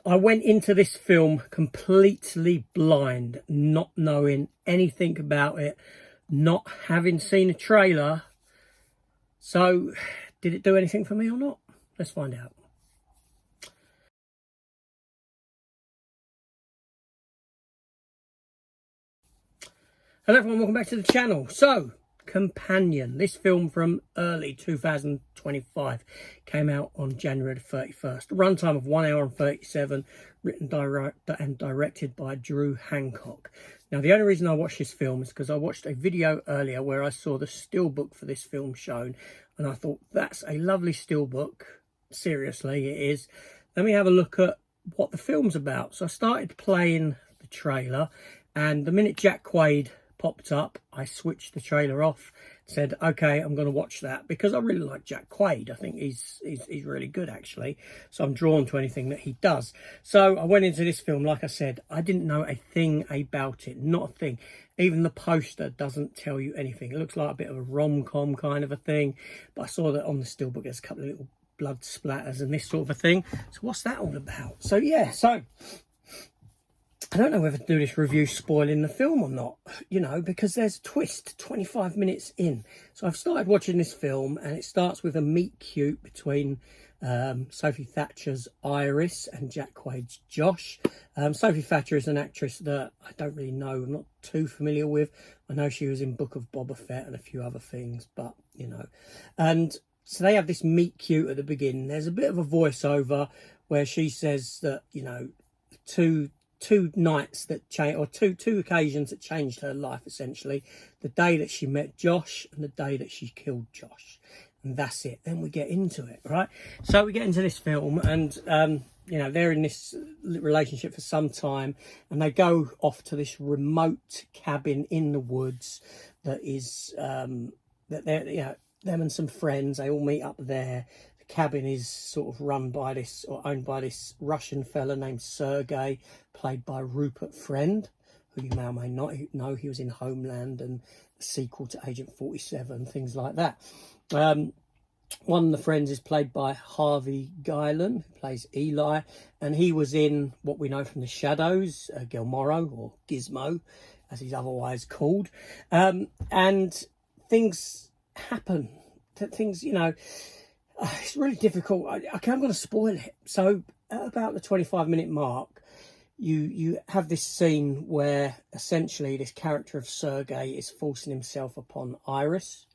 I went into this film completely blind, not knowing anything about it, not having seen a trailer. So, did it do anything for me or not? Let's find out. Hello everyone, welcome back to the channel. So, Companion, this film from early 2025, came out on January the 31st. Runtime of 1 hour and 37, written and directed by Drew Hancock. Now, the only reason I watched this film is because I watched a video earlier where I saw the steelbook for this film shown, and I thought, that's a lovely steelbook. Seriously, it is. Let me have a look at what the film's about. So I started playing the trailer, and the minute Jack Quaid popped up, I switched the trailer off, said, okay, I'm going to watch that, because I really like Jack Quaid. I think he's really good, actually. So I'm drawn to anything that he does. So I went into this film, like I said, I didn't know a thing about it, not a thing. Even the poster doesn't tell you anything. It looks like a bit of a rom-com kind of a thing, but I saw that on the steelbook there's a couple of little blood splatters and this sort of a thing. So what's that all about? So yeah, so I don't know whether to do this review spoiling the film or not, you know, because there's a twist 25 minutes in. So I've started watching this film, and it starts with a meet cute between Sophie Thatcher's Iris and Jack Quaid's Josh. Sophie Thatcher is an actress that I don't really know, I'm not too familiar with. I know she was in Book of Boba Fett and a few other things, but, you know. And so they have this meet cute at the beginning. There's a bit of a voiceover where she says that, you know, two nights that changed, or two occasions that changed her life, essentially. The day that she met Josh and the day that she killed Josh. And that's it. Then we get into it, right? So we get into this film, and you know, they're in this relationship for some time, and they go off to this remote cabin in the woods that is that they're, you know, them and some friends, they all meet up there. Cabin is sort of run by this, or owned by this Russian fella named Sergei, played by Rupert Friend, who you may or may not know. He was in Homeland and the sequel to Agent 47, things like that. One of the friends is played by Harvey Guilan, who plays Eli, and he was in what we know from The Shadows, Gilmorrow, or Gizmo, as he's otherwise called. And things happen. Things, you know, it's really difficult. I'm going to spoil it. So at about the 25-minute mark, you have this scene where essentially this character of Sergei is forcing himself upon Iris,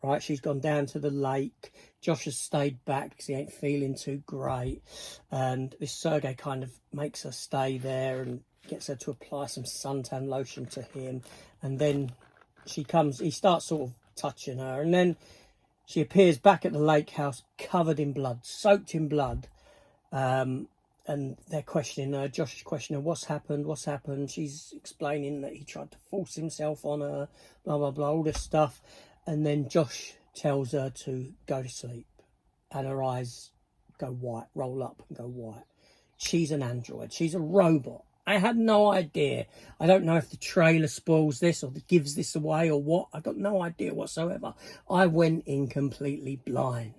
right? She's gone down to the lake. Josh has stayed back because he ain't feeling too great. And this Sergei kind of makes her stay there and gets her to apply some suntan lotion to him. And then he starts sort of touching her. And then she appears back at the lake house covered in blood, soaked in blood. And they're questioning her. Josh is questioning her, what's happened? She's explaining that he tried to force himself on her, blah, blah, blah, all this stuff. And then Josh tells her to go to sleep. And her eyes go white, roll up and go white. She's an android. She's a robot. I had no idea. I don't know if the trailer spoils this or gives this away or what. I got no idea whatsoever. I went in completely blind.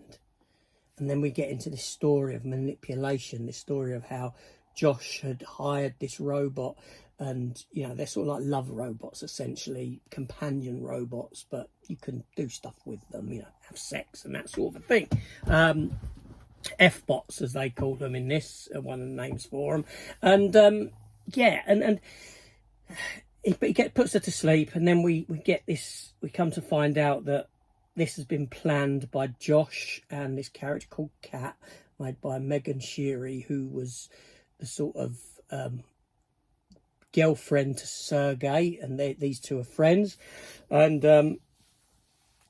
And then we get into this story of manipulation, this story of how Josh had hired this robot, and, you know, they're sort of like love robots, essentially, companion robots, but you can do stuff with them, you know, have sex and that sort of thing. F-bots, as they call them in this, are one of the names for them. And yeah, and it puts her to sleep, and then we get this. We come to find out that this has been planned by Josh and this character called Kat, made by Megan Sheary, who was the sort of girlfriend to Sergei, and these two are friends. And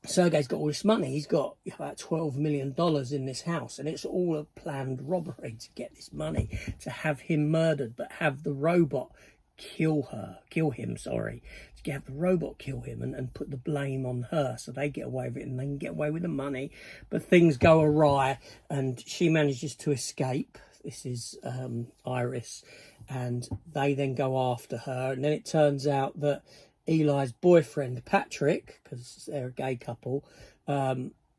Sergei's got all this money. He's got about $12 million in this house, and it's all a planned robbery to get this money, to have him murdered, but have the robot kill him, to have the robot kill him and put the blame on her, so they get away with it and they can get away with the money. But things go awry, and she manages to escape. This is Iris, and they then go after her, and then it turns out that Eli's boyfriend, Patrick, because they're a gay couple,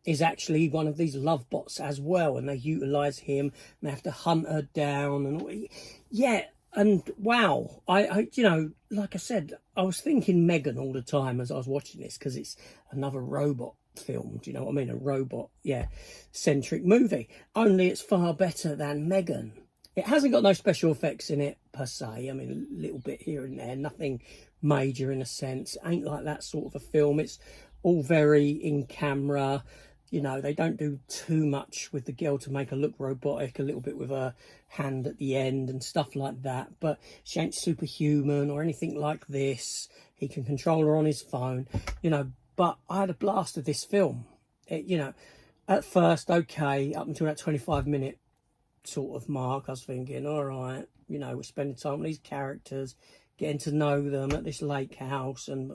is actually one of these love bots as well, and they utilize him and they have to hunt her down and all. Yeah. And wow, I you know, like I said, I was thinking Megan all the time as I was watching this, because it's another robot film. Do you know what I mean? A robot, yeah, centric movie. Only it's far better than Megan. It hasn't got no special effects in it per se. I mean, a little bit here and there, nothing major in a sense. Ain't like that sort of a film. It's all very in camera. You know, they don't do too much with the girl to make her look robotic, a little bit with her hand at the end and stuff like that. But she ain't superhuman or anything like this. He can control her on his phone, you know. But I had a blast of this film. You know, at first, okay, up until that 25-minute sort of mark, I was thinking, all right, you know, we're spending time with these characters, getting to know them at this lake house, and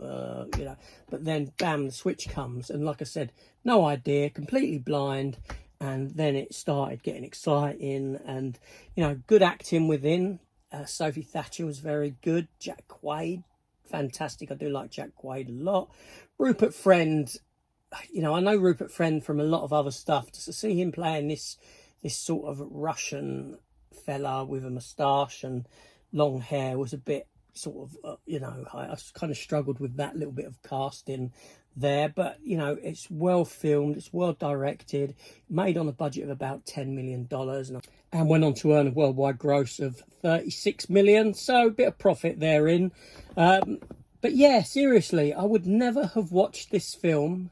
you know, but then bam, the switch comes, and like I said, no idea, completely blind. And then it started getting exciting, and you know, good acting within. Sophie Thatcher was very good. Jack Quaid, fantastic. I do like Jack Quaid a lot. Rupert Friend, you know, I know Rupert Friend from a lot of other stuff. To see him playing this sort of Russian fella with a moustache and long hair was a bit sort of, you know, I kind of struggled with that little bit of casting there. But, you know, it's well filmed, it's well directed, made on a budget of about $10 million, and went on to earn a worldwide gross of 36 million. So a bit of profit therein. But yeah, seriously, I would never have watched this film.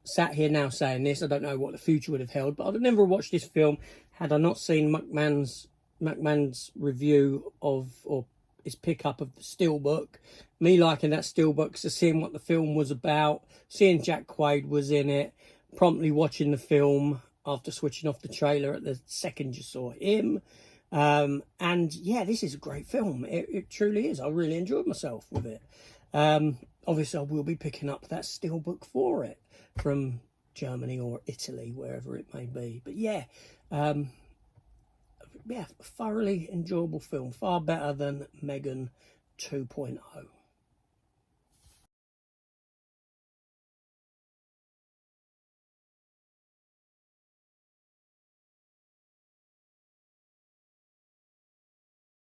Sat here now saying this, I don't know what the future would have held, but I'd have never watched this film had I not seen McMahon's review of, or his pickup of the Steelbook. Me liking that Steelbook, so seeing what the film was about, seeing Jack Quaid was in it, promptly watching the film after switching off the trailer at the second you saw him. And yeah, this is a great film. It truly is. I really enjoyed myself with it. Obviously, I will be picking up that Steelbook for it from Germany or Italy, wherever it may be. But yeah, yeah, thoroughly enjoyable film. Far better than Megan 2.0.